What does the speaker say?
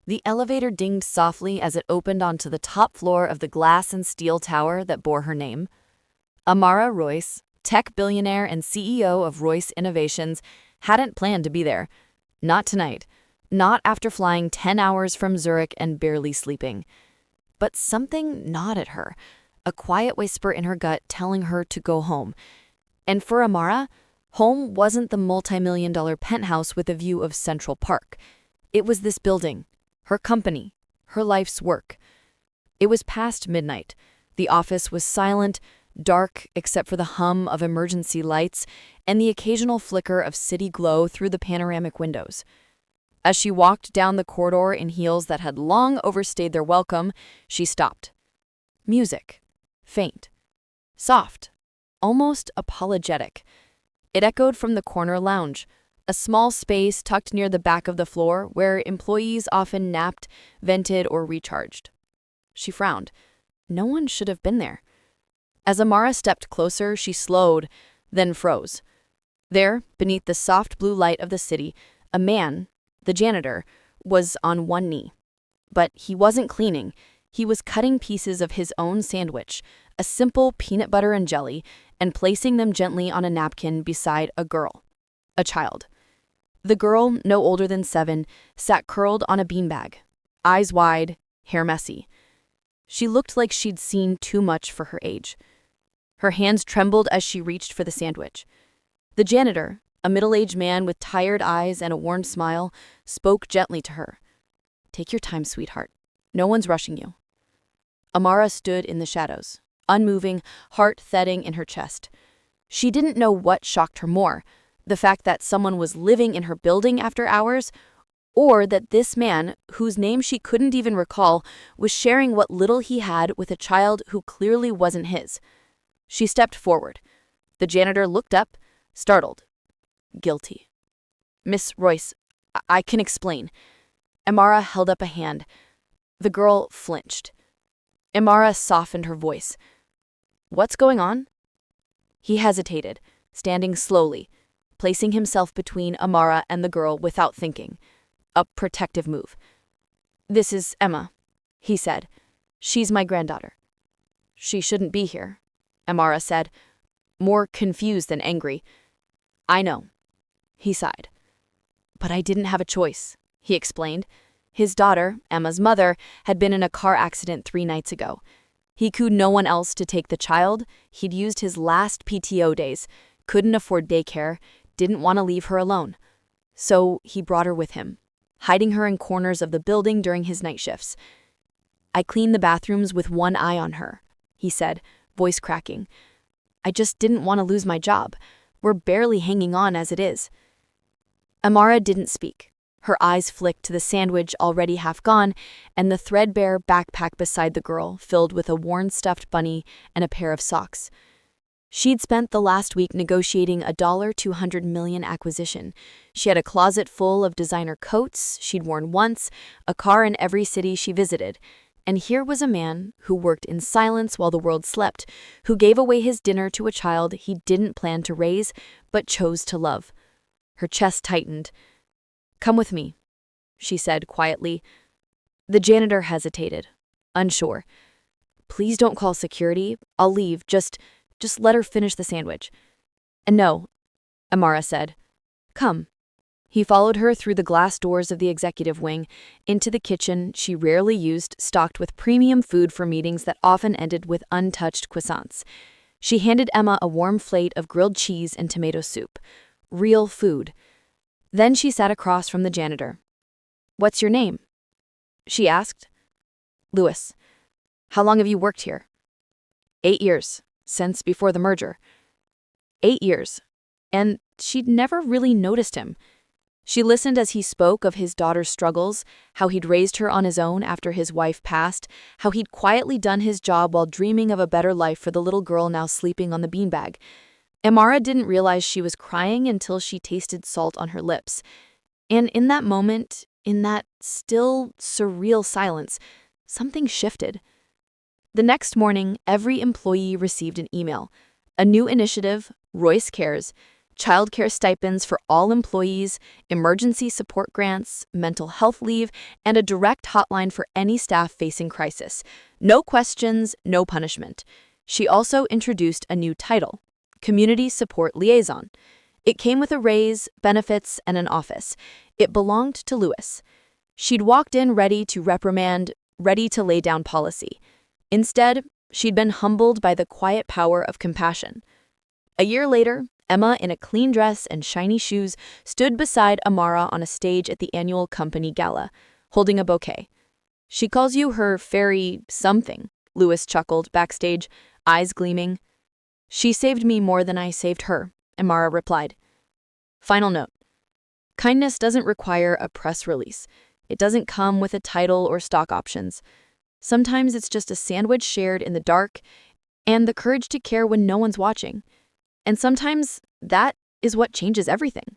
The elevator dinged softly as it opened onto the top floor of the glass and steel tower that bore her name. Amara Royce, tech billionaire and CEO of Royce Innovations, hadn't planned to be there. Not tonight. Not after flying 10 hours from Zurich and barely sleeping. But something gnawed at her, a quiet whisper in her gut telling her to go home. And for Amara, home wasn't the multi-million-dollar penthouse with a view of Central Park. It was this building, her company, her life's work. It was past midnight. The office was silent, dark except for the hum of emergency lights and the occasional flicker of city glow through the panoramic windows. As she walked down the corridor in heels that had long overstayed their welcome, she stopped. Music. Faint. Soft. Almost apologetic. It echoed from the corner lounge, a small space tucked near the back of the floor where employees often napped, vented, or recharged. She frowned. No one should have been there. As Amara stepped closer, she slowed, then froze. There, beneath the soft blue light of the city, a man, the janitor, was on one knee. But he wasn't cleaning. He was cutting pieces of his own sandwich, a simple peanut butter and jelly, and placing them gently on a napkin beside a girl, a child. The girl, no older than 7, sat curled on a beanbag, eyes wide, hair messy. She looked like she'd seen too much for her age. Her hands trembled as she reached for the sandwich. The janitor, a middle-aged man with tired eyes and a worn smile, spoke gently to her. "Take your time, sweetheart. No one's rushing you." Amara stood in the shadows, unmoving, heart thudding in her chest. She didn't know what shocked her more, the fact that someone was living in her building after hours, or that this man, whose name she couldn't even recall, was sharing what little he had with a child who clearly wasn't his. She stepped forward. The janitor looked up, startled. Guilty. "Miss Royce, I can explain." Amara held up a hand. The girl flinched. Amara softened her voice. "What's going on?" He hesitated, standing slowly, placing himself between Amara and the girl without thinking. A protective move. "This is Emma," he said. "She's my granddaughter." "She shouldn't be here," Amara said, more confused than angry. "I know," he sighed. "But I didn't have a choice," he explained. His daughter, Emma's mother, had been in a car accident 3 nights ago. He could no one else to take the child. He'd used his last PTO days, couldn't afford daycare, didn't want to leave her alone. So he brought her with him, hiding her in corners of the building during his night shifts. "I cleaned the bathrooms with one eye on her," he said, voice cracking. "I just didn't want to lose my job. We're barely hanging on as it is." Amara didn't speak. Her eyes flicked to the sandwich already half gone and the threadbare backpack beside the girl filled with a worn stuffed bunny and a pair of socks. She'd spent the last week negotiating a $200 million acquisition. She had a closet full of designer coats she'd worn once, a car in every city she visited. And here was a man who worked in silence while the world slept, who gave away his dinner to a child he didn't plan to raise, but chose to love. Her chest tightened. "Come with me," she said quietly. The janitor hesitated, unsure. "Please don't call security. I'll leave. Just let her finish the sandwich." "And no," Amara said. "Come." He followed her through the glass doors of the executive wing, into the kitchen she rarely used, stocked with premium food for meetings that often ended with untouched croissants. She handed Emma a warm plate of grilled cheese and tomato soup. Real food. Then she sat across from the janitor. "What's your name?" she asked. "Louis." "How long have you worked here?" 8 years, since before the merger." 8 years. And she'd never really noticed him. She listened as he spoke of his daughter's struggles, how he'd raised her on his own after his wife passed, how he'd quietly done his job while dreaming of a better life for the little girl now sleeping on the beanbag. Amara didn't realize she was crying until she tasted salt on her lips. And in that moment, in that still, surreal silence, something shifted. The next morning, every employee received an email. A new initiative, Royce Cares. childcare stipends for all employees, emergency support grants, mental health leave, and a direct hotline for any staff facing crisis. No questions, no punishment. She also introduced a new title, Community Support Liaison. It came with a raise, benefits, and an office. It belonged to Lewis. She'd walked in ready to reprimand, ready to lay down policy. Instead, she'd been humbled by the quiet power of compassion. A year later, Emma, in a clean dress and shiny shoes, stood beside Amara on a stage at the annual company gala, holding a bouquet. "She calls you her fairy something," Lewis chuckled backstage, eyes gleaming. "She saved me more than I saved her," Amara replied. Final note. Kindness doesn't require a press release. It doesn't come with a title or stock options. Sometimes it's just a sandwich shared in the dark and the courage to care when no one's watching. And sometimes that is what changes everything.